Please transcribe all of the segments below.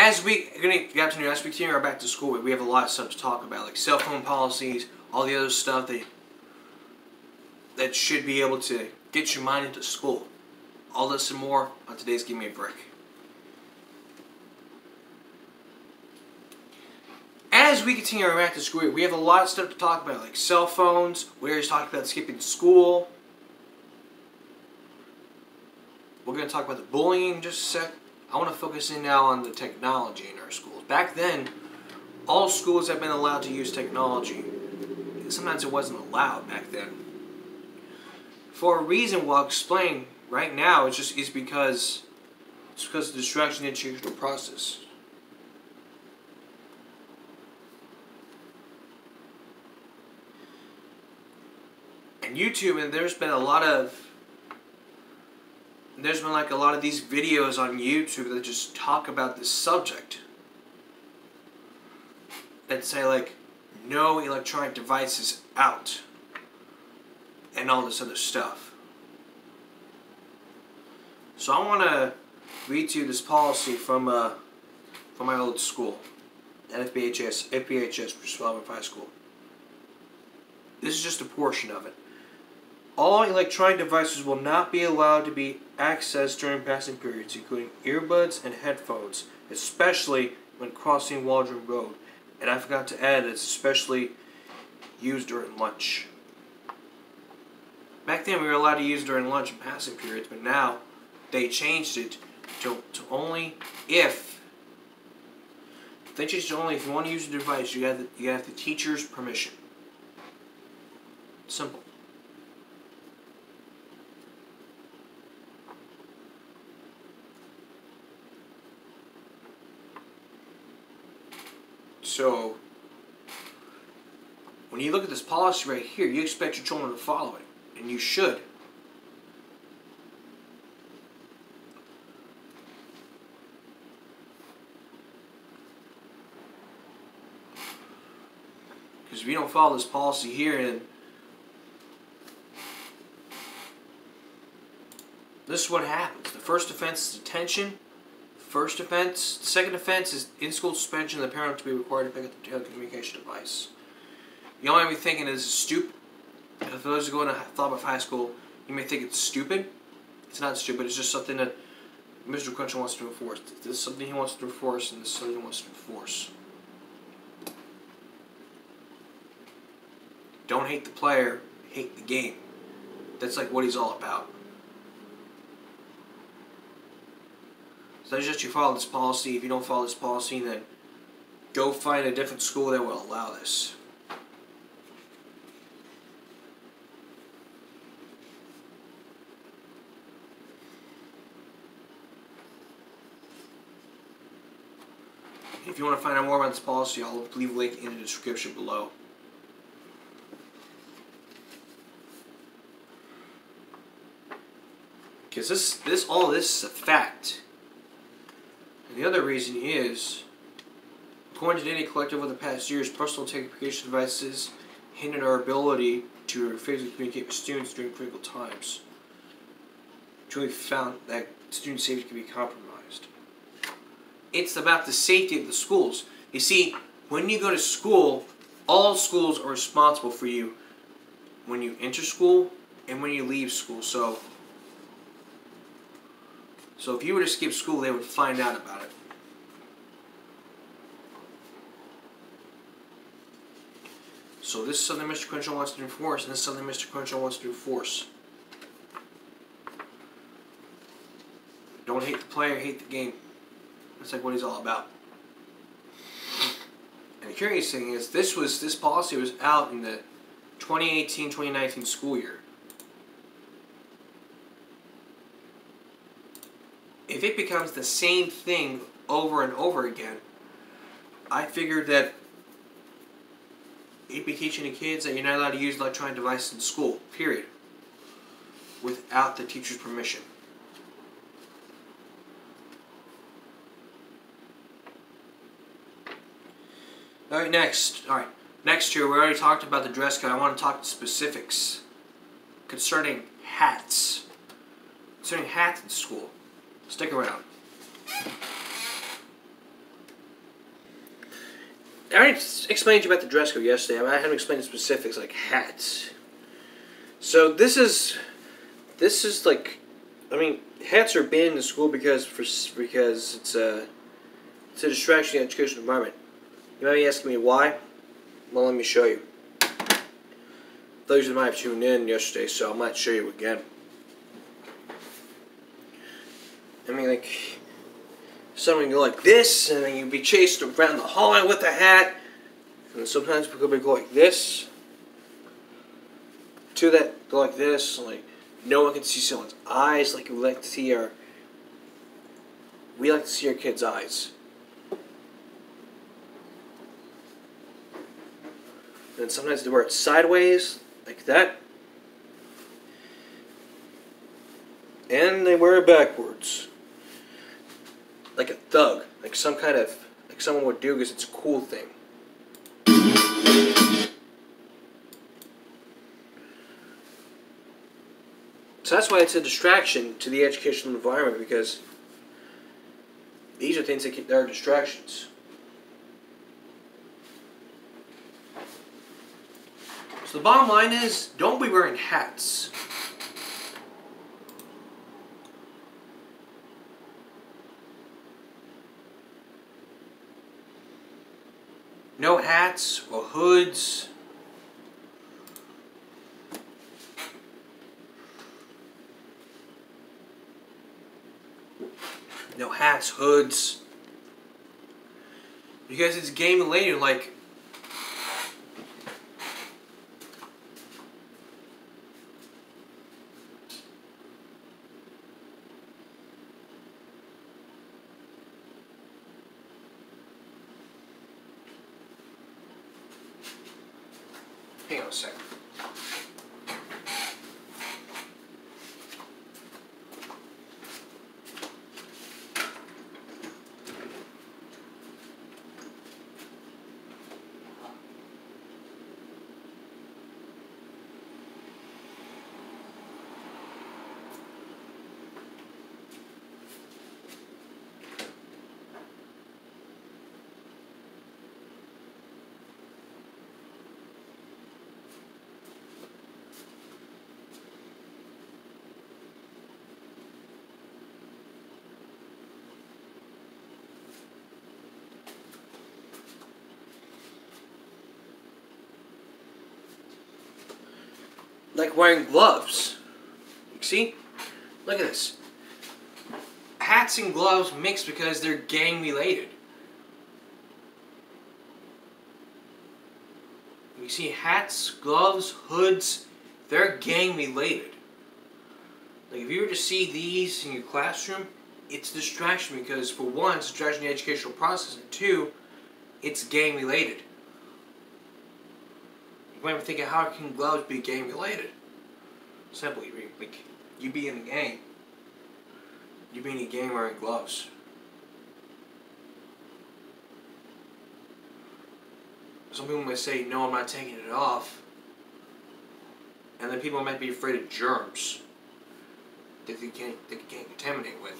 as we continue our back to school week, we have a lot of stuff to talk about, like cell phone policies, all the other stuff that should be able to get your mind into school. All this and more on today's Give Me a Break. As we continue our back to school week, we have a lot of stuff to talk about, like cell phones. We already talked about skipping school. We're going to talk about the bullying in just a sec. I want to focus in now on the technology in our schools. Back then, all schools have been allowed to use technology. Sometimes it wasn't allowed back then. For a reason we'll explain right now, it's because of the distraction in the educational process. And YouTube, and there's been a lot of these videos on YouTube that just talk about this subject. That say like, no electronic devices out. And all this other stuff. So I want to read to you this policy from my old school. At FPHS, which is High School. This is just a portion of it. All electronic devices will not be allowed to be accessed during passing periods, including earbuds and headphones, especially when crossing Waldron Road. And I forgot to add, it's especially used during lunch. Back then we were allowed to use it during lunch and passing periods, but now they changed it to only if you want to use the device, you have the teacher's permission. Simple. So, when you look at this policy right here, you expect your children to follow it. And you should. Because if you don't follow this policy here, then this is what happens. The first offense is detention. First offense. The second offense is in-school suspension. The parent to be required to pick up the telecommunication device. You might be thinking this is stupid. For those who go into Thought High School, you may think it's stupid. It's not stupid. It's just something that Mr. Cruncher wants to enforce. This is something he wants to enforce, and this is something he wants to enforce. Don't hate the player, hate the game. That's like what he's all about. So I suggest you follow this policy. If you don't follow this policy, then go find a different school that will allow this. If you want to find out more about this policy, I'll leave a link in the description below. Because all this is a fact. And the other reason is, according to Data Collective over the past years, personal telecommunication devices hindered our ability to effectively communicate with students during critical times. Truly found that student safety can be compromised. It's about the safety of the schools. You see, when you go to school, all schools are responsible for you when you enter school and when you leave school. So if you were to skip school, they would find out about it. So this is something Mr. Crenshaw wants to enforce, and this is something Mr. Crenshaw wants to enforce. Don't hate the player, hate the game. That's like what he's all about. And the curious thing is, this policy was out in the 2018-2019 school year. If it becomes the same thing over and over again, I figured that you'd be teaching the kids that you're not allowed to use electronic devices in school, period, without the teacher's permission. Alright, next here, we already talked about the dress code. I want to talk specifics concerning hats. Concerning hats in school. Stick around. I already explained to you about the dress code yesterday. I haven't explained the specifics like hats. So this is like, I mean, hats are banned in school because it's a distraction in the educational environment. You might be asking me why. Well, let me show you. Those of you might have tuned in yesterday, so I might show you again. I mean, like, someone can go like this, and then you'd be chased around the hallway with a hat. And sometimes people go like this. To that, go like this, like no one can see someone's eyes. Like we like to see our kids' eyes. And sometimes they wear it sideways, like that. And they wear it backwards. Like a thug. Like someone would do because it's a cool thing. So that's why it's a distraction to the educational environment, because these are things that are distractions. So the bottom line is, don't be wearing hats. No hats or hoods. No hats, hoods. Because it's game related, like hang on a second. Like wearing gloves. You see? Look at this. Hats and gloves mix because they're gang related. You see, hats, gloves, hoods, they're gang related. Like if you were to see these in your classroom, it's a distraction because for one, it's a distraction in the educational process, and two, it's gang related. You might be thinking, how can gloves be gang related? Simply, like, you be in the gang. You be in a gang wearing gloves. Some people might say, no, I'm not taking it off. And then people might be afraid of germs that they can't contaminate with.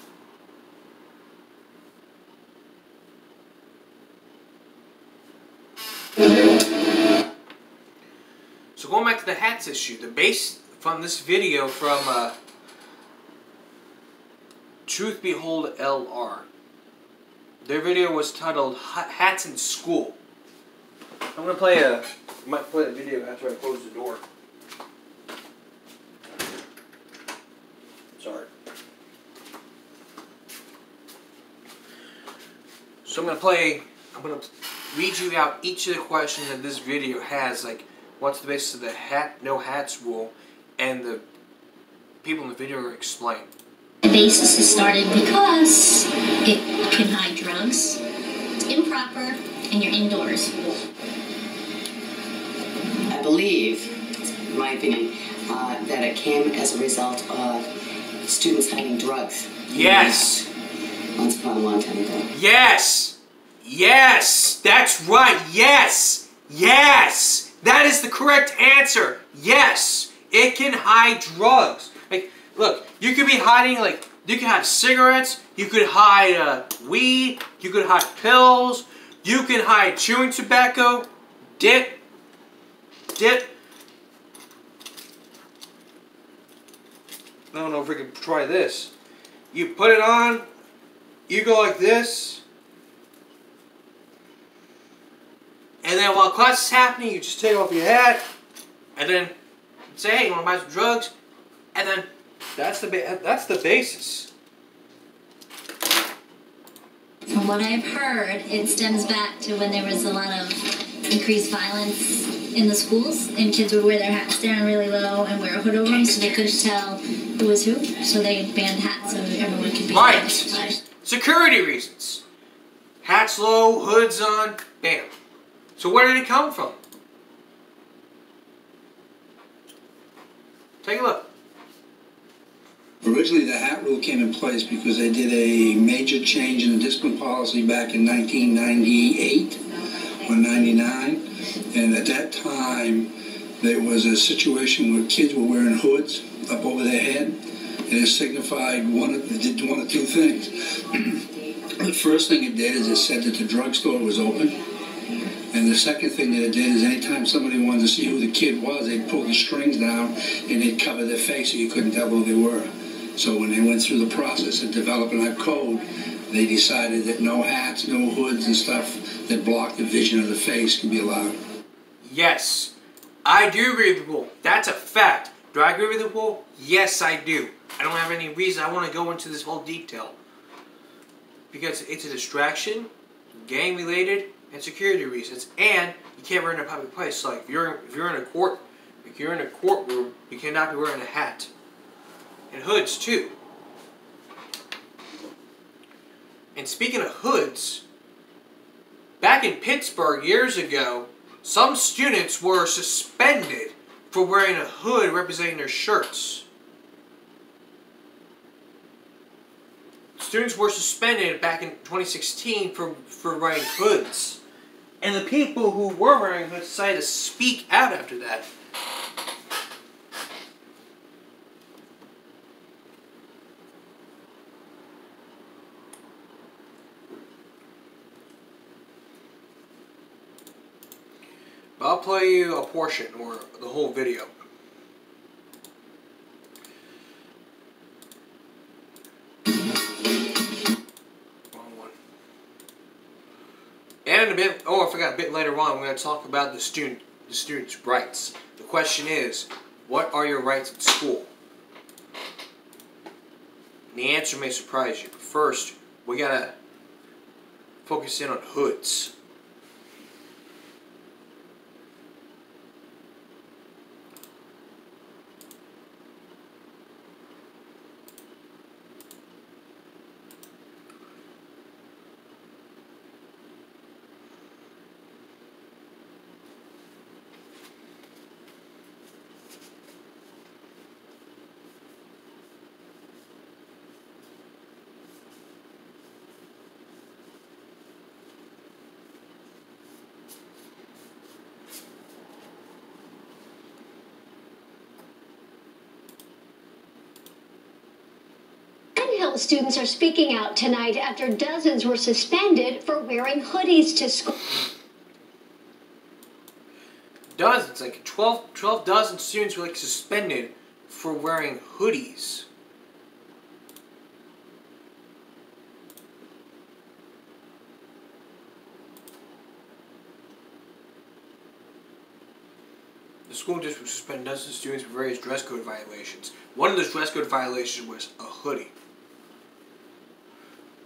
So going back to the hats issue, the base from this video from Truth Behold LR. Their video was titled Hats in School. I'm gonna I might play the video after I close the door. Sorry. So I'm gonna read you out each of the questions that this video has, like what's the basis of the no hats rule, and the people in the video are going to explain. The basis is started because it can hide drugs, it's improper, and you're indoors. I believe, in my opinion, that it came as a result of students hiding drugs. Yes! Once upon a long time ago. Yes! Yes! That's right! Yes! Yes! That is the correct answer! Yes! It can hide drugs. Like, look, you could be hiding, you could hide cigarettes, you could hide weed, you could hide pills, You can hide chewing tobacco, dip. I don't know if we can try this. You put it on, you go like this, and then while class is happening, you just take off your hat, and then say, hey, you want to buy some drugs? And then that's the basis. From what I've heard, it stems back to when there was a lot of increased violence in the schools, and kids would wear their hats down really low and wear a hood over them so they couldn't tell who was who. So they banned hats so everyone could be right. Security reasons. Hats low, hoods on, bam. So where did it come from? Take a look. Originally, the hat rule came in place because they did a major change in the discipline policy back in 1998 or 99. And at that time, there was a situation where kids were wearing hoods up over their head. And it signified it did one of two things. The first thing it did is it said that the drugstore was open. And the second thing that it did is anytime somebody wanted to see who the kid was, they'd pull the strings down and they'd cover their face so you couldn't tell who they were. So when they went through the process of developing that code, they decided that no hats, no hoods and stuff that block the vision of the face can be allowed. Yes, I do agree with the rule. That's a fact. Do I agree with the rule? Yes, I do. I don't have any reason I want to go into this whole detail. Because it's a distraction, gang-related, and security reasons. And you can't wear it in a public place. Like if you're in a courtroom, you cannot be wearing a hat. And hoods too. And speaking of hoods, back in Pittsburgh years ago, some students were suspended for wearing a hood representing their shirts. Students were suspended back in 2016 for wearing hoods. And the people who were wearing hoods decided to speak out after that. But I'll play you a portion or the whole video. Wrong one. And a bit, I forgot, a bit later on, we're going to talk about the student's rights. The question is, what are your rights at school? And the answer may surprise you. But first, we got to focus in on hoods. Students are speaking out tonight after dozens were suspended for wearing hoodies to school. Dozens, like 12 dozen students were suspended for wearing hoodies. The school district suspended dozens of students for various dress code violations. One of those dress code violations was a hoodie.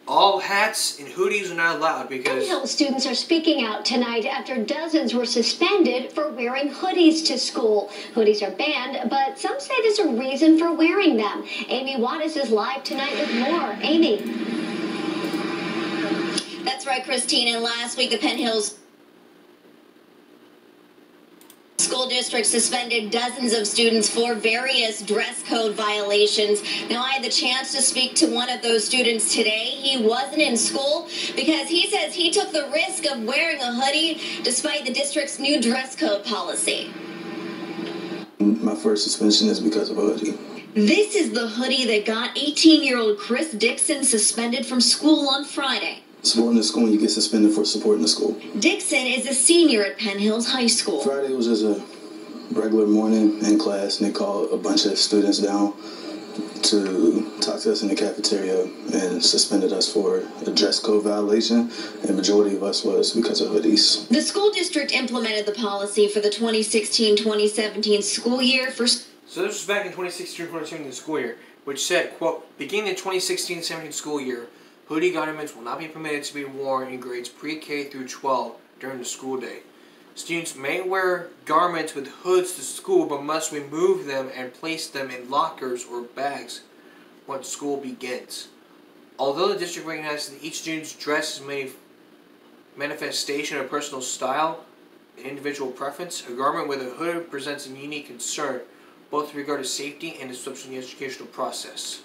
All hats and hoodies are not allowed because... Penn students are speaking out tonight after dozens were suspended for wearing hoodies to school. Hoodies are banned, but some say there's a reason for wearing them. Amy Wattis is live tonight with more. Amy. That's right, Christine. And last week, the Penn Hills School District suspended dozens of students for various dress code violations. Now, I had the chance to speak to one of those students today. He wasn't in school because he says he took the risk of wearing a hoodie despite the district's new dress code policy. My first suspension is because of a hoodie. This is the hoodie that got 18-year-old Chris Dixon suspended from school on Friday. supporting the school, and you get suspended for supporting the school. Dixon is a senior at Penn Hills High School. Friday was just a regular morning in class, and they called a bunch of students down to talk to us in the cafeteria and suspended us for a dress code violation, and the majority of us was because of hoodies. The school district implemented the policy for the 2016-2017 school year for... So this was back in 2016-2017 school year, which said, quote, beginning the 2016-17 school year, hoodie garments will not be permitted to be worn in grades pre-K through 12 during the school day. Students may wear garments with hoods to school, but must remove them and place them in lockers or bags once school begins. Although the district recognizes that each student's dress is a manifestation of personal style and individual preference, a garment with a hood presents a unique concern, both with regard to safety and disruption in the educational process.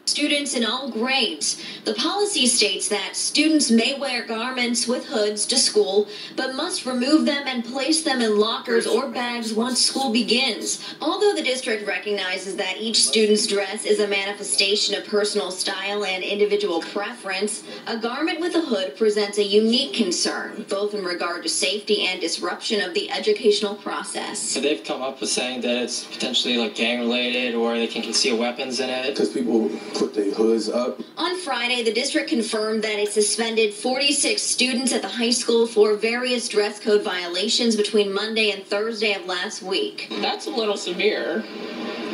Students in all grades. The policy states that students may wear garments with hoods to school, but must remove them and place them in lockers or bags once school begins. Although the district recognizes that each student's dress is a manifestation of personal style and individual preference, a garment with a hood presents a unique concern, both in regard to safety and disruption of the educational process. So they've come up with saying that it's potentially like gang related, or they can conceal weapons in it. Because people put their hoods up. On Friday, the district confirmed that it suspended 46 students at the high school for various dress code violations between Monday and Thursday of last week. That's a little severe.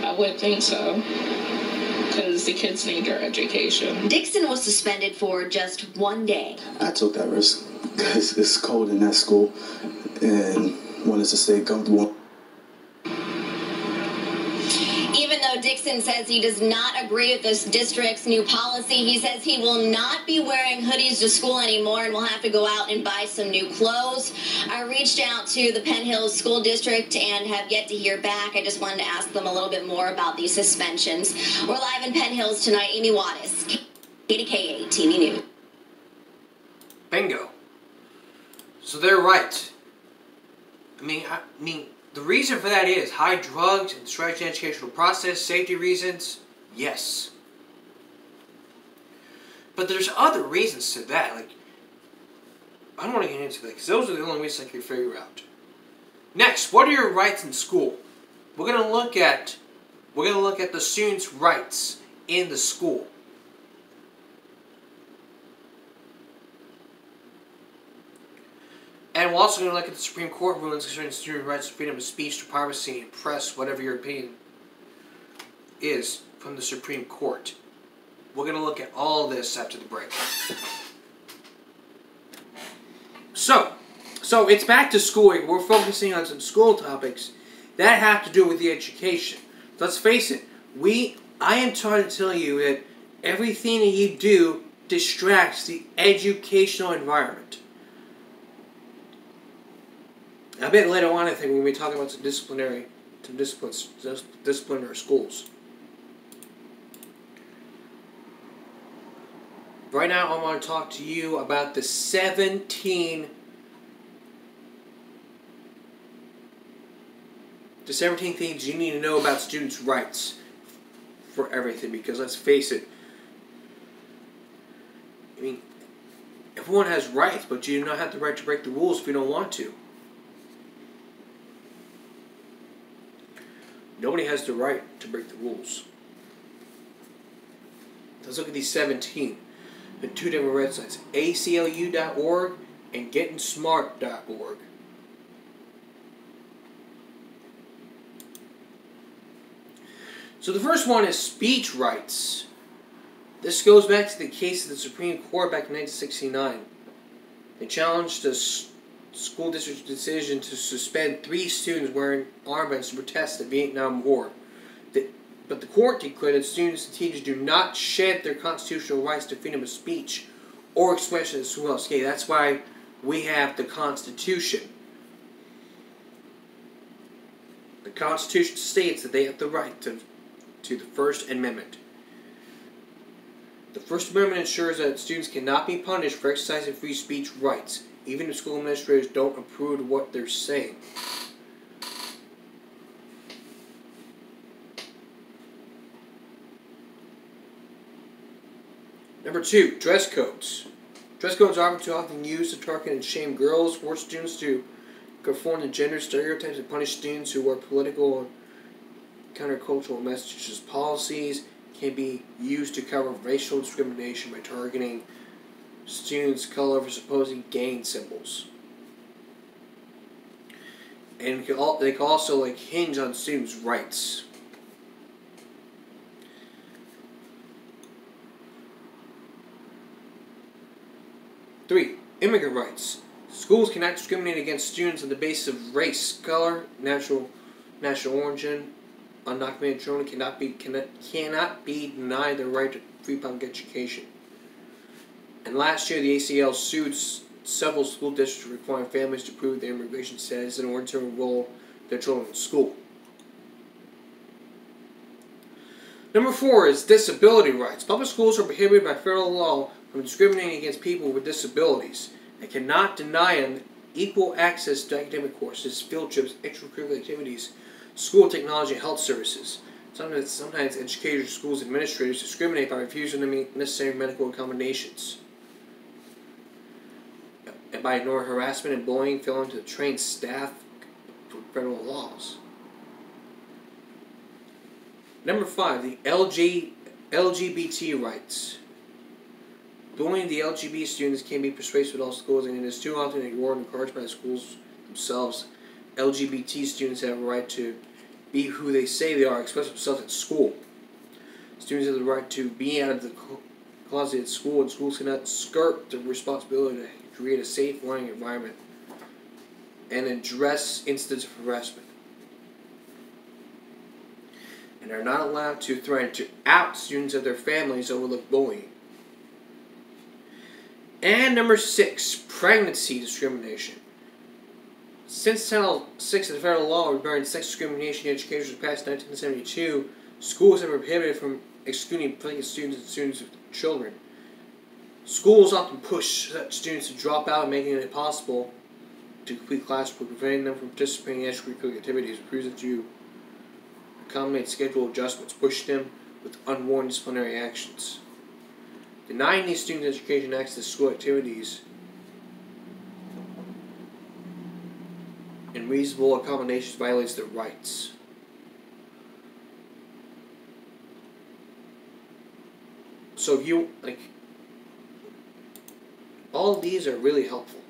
I would think so, because the kids need their education. Dixon was suspended for just 1 day. I took that risk because it's cold in that school and wanted to stay comfortable. Even though Dixon says he does not agree with this district's new policy, he says he will not be wearing hoodies to school anymore and will have to go out and buy some new clothes. I reached out to the Penn Hills School District and have yet to hear back. I just wanted to ask them a little bit more about these suspensions. We're live in Penn Hills tonight. Amy Wattis, KDKA TV News. Bingo. So they're right. I mean, the reason for that is high drugs and stretching educational process, safety reasons, yes. But there's other reasons to that. Like, I don't want to get into that because those are the only reasons I can figure out. Next, what are your rights in school? We're gonna look at the students' rights in the school. And we're also going to look at the Supreme Court rulings concerning student rights to freedom of speech, to privacy, and press, whatever your opinion is, from the Supreme Court. We're going to look at all this after the break. So it's back to school. We're focusing on some school topics that have to do with the education. Let's face it, I am trying to tell you that everything that you do distracts the educational environment. A bit later on, I think we'll be talking about some discipline our schools. Right now, I want to talk to you about the 17 things you need to know about students' rights for everything. Because let's face it, I mean, everyone has rights, but you do not have the right to break the rules if you don't want to. Nobody has the right to break the rules. Let's look at these 17. The two different websites, aclu.org and gettingsmart.org. So the first one is speech rights. This goes back to the case of the Supreme Court back in 1969. They challenged the school district's decision to suspend 3 students wearing armbands to protest the Vietnam War. But the court declared that students and teachers do not shed their constitutional rights to freedom of speech or expression in school. Okay, that's why we have the Constitution. The Constitution states that they have the right to the First Amendment. The First Amendment ensures that students cannot be punished for exercising free speech rights, even if school administrators don't approve of what they're saying. Number 2, dress codes. Dress codes are too often used to target and shame girls, force students to conform to gender stereotypes, and punish students who wear political and countercultural messages. Policies can be used to cover racial discrimination by targeting students' color for supposed gang symbols. And they can also hinge on students' rights. Three, immigrant rights. Schools cannot discriminate against students on the basis of race, color, national origin. Undocumented children cannot be denied the right to free public education. And last year, the ACL sued several school districts requiring families to prove their immigration status in order to enroll their children in school. Number 4 is disability rights. Public schools are prohibited by federal law from discriminating against people with disabilities. They cannot deny them equal access to academic courses, field trips, extracurricular activities, school technology, and health services. Sometimes educators, schools, administrators discriminate by refusing to meet necessary medical accommodations, and by ignoring harassment and bullying, failing to train staff for federal laws. Number 5, the LGBT rights. Bullying the LGBT students can be persuasive at all schools, and it is too often ignored and encouraged by the schools themselves. LGBT students have a right to be who they say they are, express themselves at school. Students have the right to be out of the closet at school, and schools cannot skirt the responsibility to create a safe learning environment and address incidents of harassment. And are not allowed to threaten to out students of their families overlook bullying. And number 6, pregnancy discrimination. Since Title VI of the federal law regarding sex discrimination in education was passed in 1972, schools have been prohibited from excluding pregnant students and students with children. Schools often push such students to drop out, making it impossible to complete classwork, preventing them from participating in extracurricular activities, refusing to accommodate schedule adjustments, push them with unwarranted disciplinary actions. Denying these students education access to school activities and reasonable accommodations violates their rights. So if you, all of these are really helpful.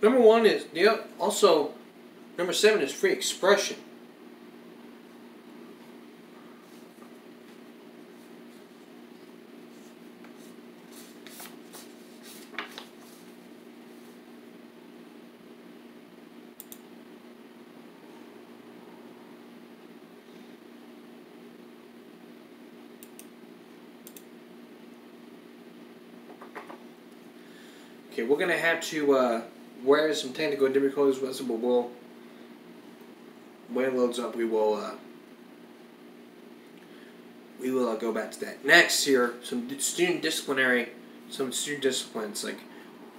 Number 1 is, also, number 7 is free expression. Okay, we're going to have to wear some technical difficulties with it, but when it loads up, we will go back to that. Next here, some student disciplinary, some student disciplines.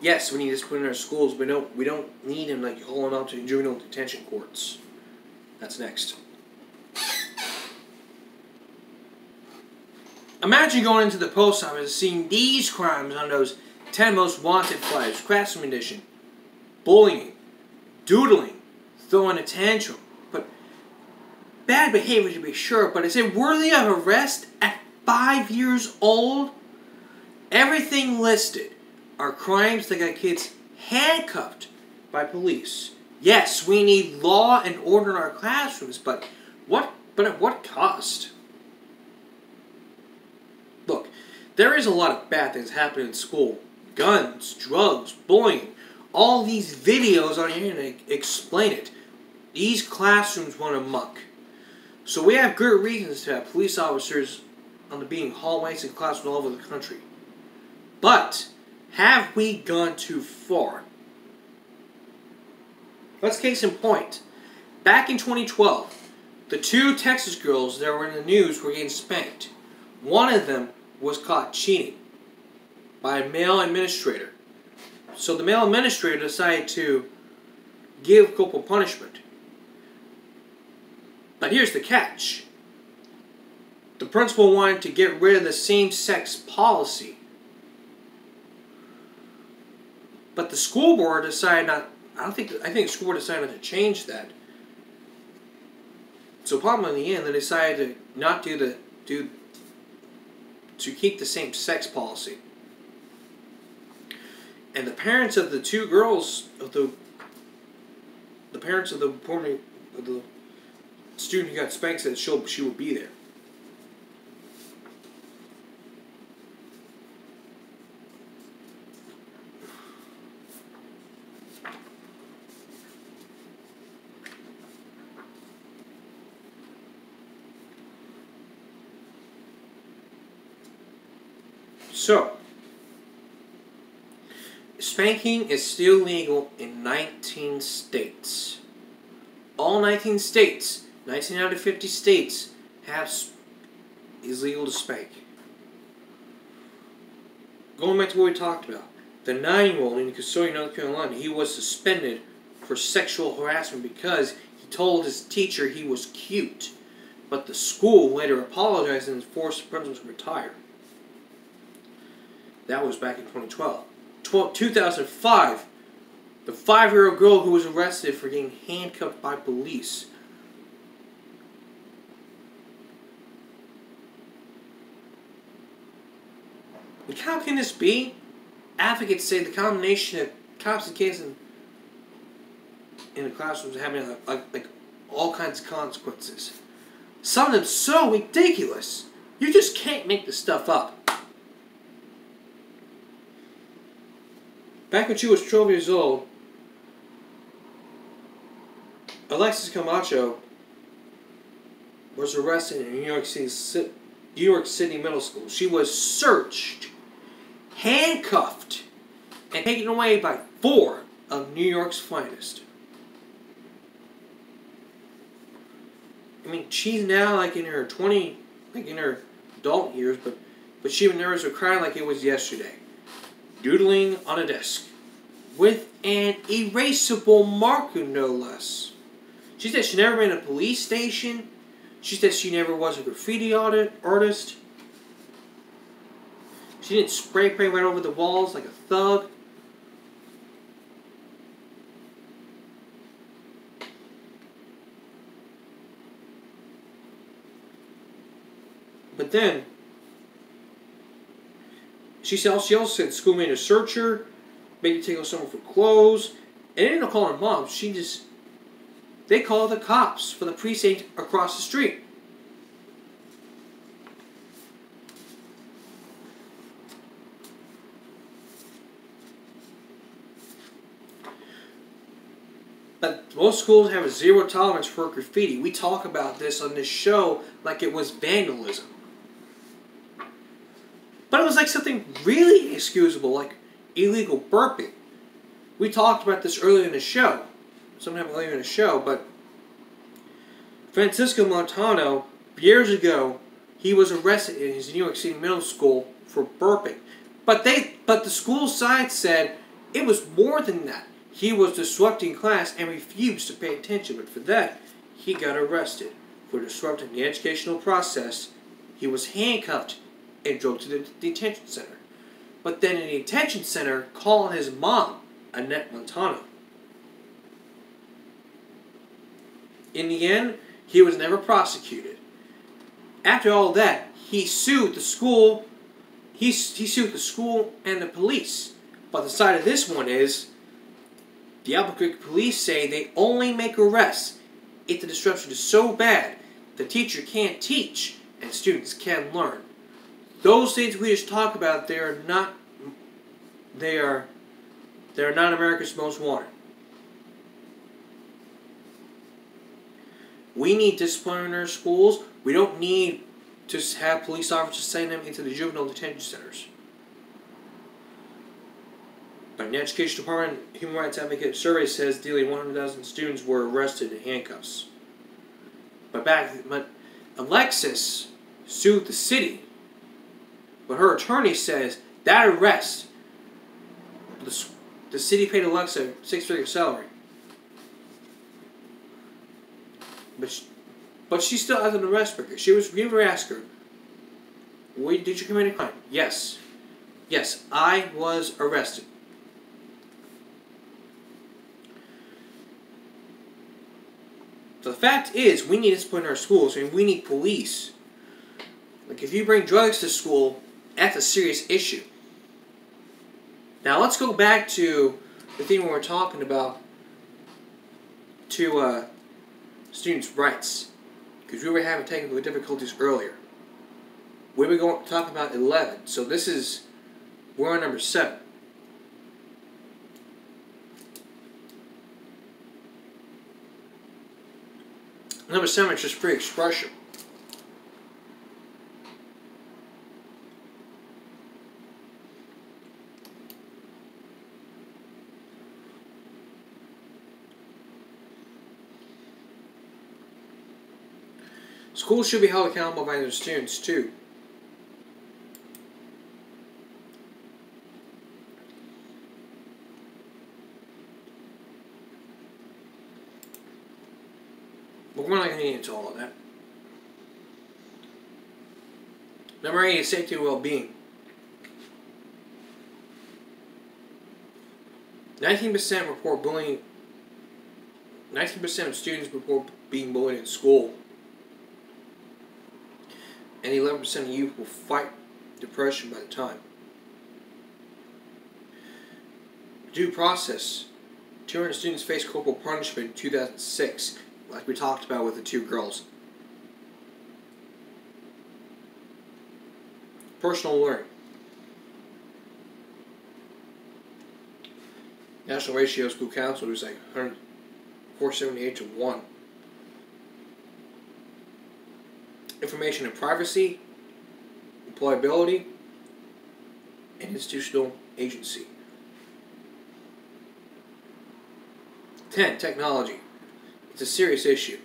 Yes, we need discipline in our schools, but we don't need them hauling out to juvenile detention courts. That's next. Imagine going into the post office and seeing these crimes on those 10 most wanted flyers: classroom edition, bullying, doodling, throwing a tantrum. But bad behavior to be sure, but is it worthy of arrest at 5 years old? Everything listed are crimes that got kids handcuffed by police. Yes, we need law and order in our classrooms, but at what cost? Look, there is a lot of bad things happening in school. Guns, drugs, bullying. All these videos on the internet explain it. These classrooms run amok. So we have good reasons to have police officers on the beating hallways and classrooms all over the country. But have we gone too far? Let's case in point. Back in 2012, the 2 Texas girls that were in the news were getting spanked. One of them was caught cheating by a male administrator. So the male administrator decided to give corporal punishment. But here's the catch. The principal wanted to get rid of the same-sex policy. But the school board decided not. I think the school board decided not to change that. So probably in the end, they decided to not to keep the same-sex policy. And the parents of the 2 girls, the parents of the student who got spanked said she would be there. So, spanking is still legal in 19 states. All 19 states, 19 out of 50 states, is legal to spank. Going back to what we talked about, the 9-year-old in Custodian, North Carolina, he was suspended for sexual harassment because he told his teacher he was cute. But the school later apologized and forced the principal to retire. That was back in 2012. 2005, the 5-year-old girl who was arrested for getting handcuffed by police. Like, how can this be? Advocates say the combination of cops and kids in the classrooms having like all kinds of consequences. Some of them so ridiculous. You just can't make this stuff up. Back when she was 12 years old, Alexis Camacho was arrested in New York City Middle School. She was searched, handcuffed, and taken away by 4 of New York's finest. I mean, she's now like in her adult years, but she and nerves were crying like it was yesterday. Doodling on a desk with an erasable marker, no less. She said she never been in a police station. She said she never was a graffiti artist. She didn't spray paint right over the walls like a thug. But then, she also said school made her search her, made her take her somewhere for clothes, and they didn't call her mom. They called the cops for the precinct across the street. But most schools have a zero tolerance for graffiti. We talk about this on this show like it was vandalism. But it was like something really inexcusable, like illegal burping. We talked about this earlier in the show. Sometime earlier in the show, but Francisco Montano, years ago, he was arrested in his New York City middle school for burping. But the school side said it was more than that. He was disrupting class and refused to pay attention. But for that, he got arrested for disrupting the educational process. He was handcuffed and drove to the detention center. But then in the detention center, calling his mom, Annette Montano. In the end, he was never prosecuted. After all that, he sued the school. He sued the school and the police. But the side of this one is, the Albuquerque police say they only make arrests if the disruption is so bad the teacher can't teach and students can learn. Those things we just talked about, they are not America's Most Wanted. We need discipline in our schools. We don't need to have police officers send them into the juvenile detention centers. But the Education Department Human Rights Advocate survey says nearly 100,000 students were arrested in handcuffs. But Alexis sued the city. But her attorney says that arrest, the city paid Alexa a 6-figure salary. But she still has an arrest record. We never asked her, did you commit a crime? Yes. Yes, I was arrested. So the fact is, we need discipline in our schools, and we need police. Like, if you bring drugs to school, that's a serious issue. Now, let's go back to the thing we were talking about, to students' rights. Because we were having technical difficulties earlier. We were talking about 11. So we're on number 7. Number 7 is just free expression. Schools should be held accountable by their students, too. But we're not going to get into all of that. Number 8 is safety and well-being. 19% report bullying. 19% of students report being bullied in school. And 11% of youth will fight depression by the time. Due process. 200 students faced corporal punishment in 2006, like we talked about with the 2 girls. Personal learning. National ratio of school counselors like 478 to 1. Information and privacy, employability, and institutional agency. 10. Technology. It's a serious issue.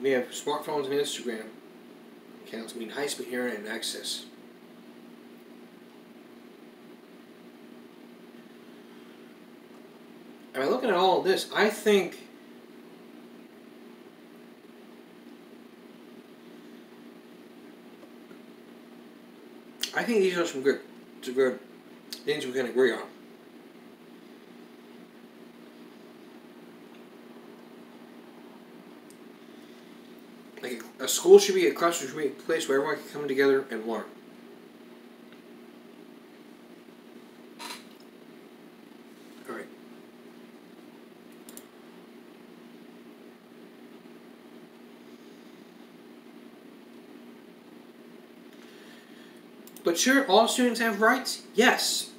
We have smartphones and Instagram accounts mean high-speed internet and access. And by looking at all of this, I think these are some good things we can agree on. Like, a school should be a classroom, should be a place where everyone can come together and learn. Alright. But should all students have rights? Yes.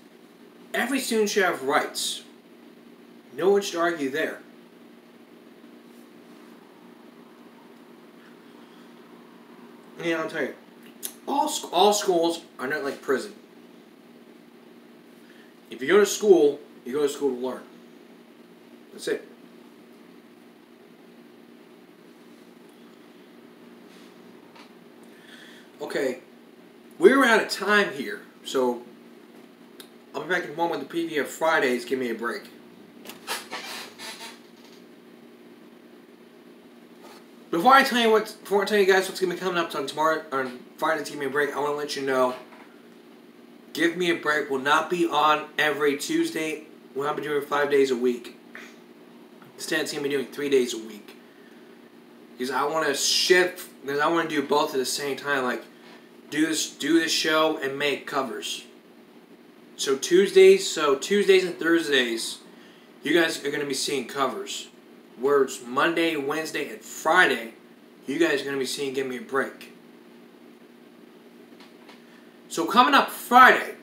Every student should have rights. No one should argue there. Yeah, I'll tell you. All schools are not like prison. If you go to school, you go to school to learn. That's it. Okay, we're out of time here, so I'll be back in a moment with the preview of Fridays. Give me a break. Before I tell you guys what's going to be coming up on tomorrow, on Friday's Give Me a Break, I want to let you know, Give Me a Break will not be on every Tuesday. We'll not be doing 5 days a week. Instead, it's going to be doing 3 days a week. Because I want to shift, because I want to do both at the same time, like, do this show and make covers. So Tuesdays and Thursdays, you guys are going to be seeing covers. Where it's Monday, Wednesday, and Friday, you guys are going to be seeing Give Me a Break. So coming up Friday,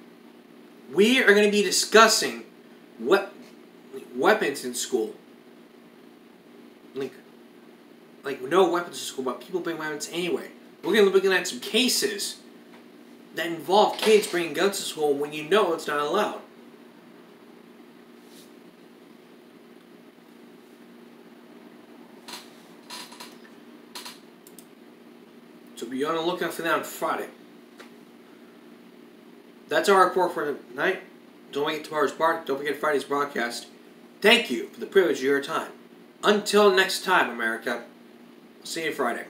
we are going to be discussing weapons in school. Like no weapons in school, but people bring weapons anyway. We're going to be looking at some cases that involve kids bringing guns to school when you know it's not allowed. So be on the lookout for that on Friday. That's our report for tonight. Don't forget Friday's broadcast. Thank you for the privilege of your time. Until next time, America. I'll see you Friday.